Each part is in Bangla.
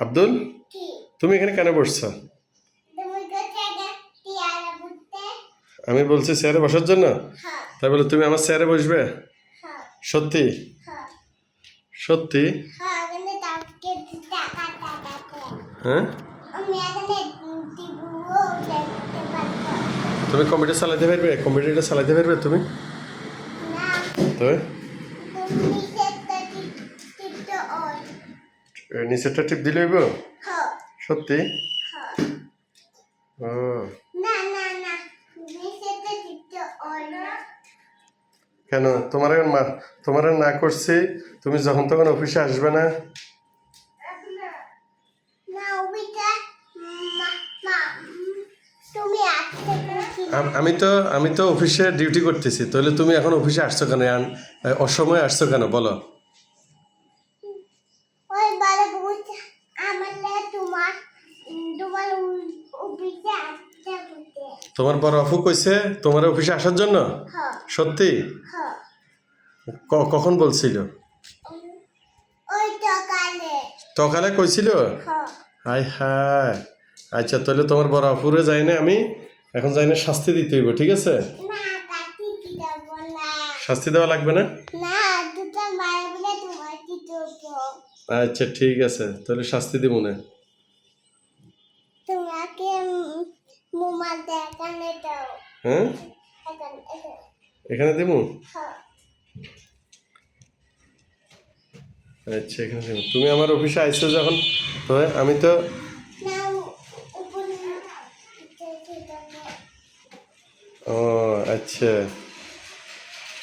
আব্দুল, তুমি এখানে কেন বসছো? আমি বলছি চেয়ারে বসার জন্য। তাই বলে তুমি আমার চেয়ারে বসবে? সত্যি সত্যি? হ্যাঁ, তুমি কম্পিউটার চালাতে পারবে? কম্পিউটারটা চালাতে পারবে তুমি? তবে নিচেরটা টিপ দিলে হইব? সত্যি? ও, কেন তোমার না করছি? তুমি যখন তখন অফিসে আসবে না? আমি তো অফিসে ডিউটি করতেছি, তাহলে তুমি এখন অফিসে আসছো কেন? অসময়ে আসছো কেন বলো? তোমার বড় অফু কইছে তোমার অফিসে আসার জন্য? সত্যি? কখন বলছিল? সকালে কইছিল? হায় হায়। আচ্ছা, তাহলে তোমার বড় অফুরে যাই না, আমি এখন যাই না, শাস্তি দিতে হইব, ঠিক আছে? শাস্তি দেওয়া লাগবে না? আচ্ছা ঠিক আছে, তাহলে শাস্তি দিব না। হ্যাঁ, এখানে দিব? আচ্ছা, এখানে দিব। তুমি আমার অফিসে আইছো যখন, তো আমি তো ও আচ্ছা,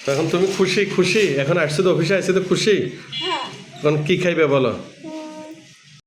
তখন তুমি খুশি? এখন আসছো তো অফিসে, আসছো তো খুশি? এখন কি খাইবে বলো?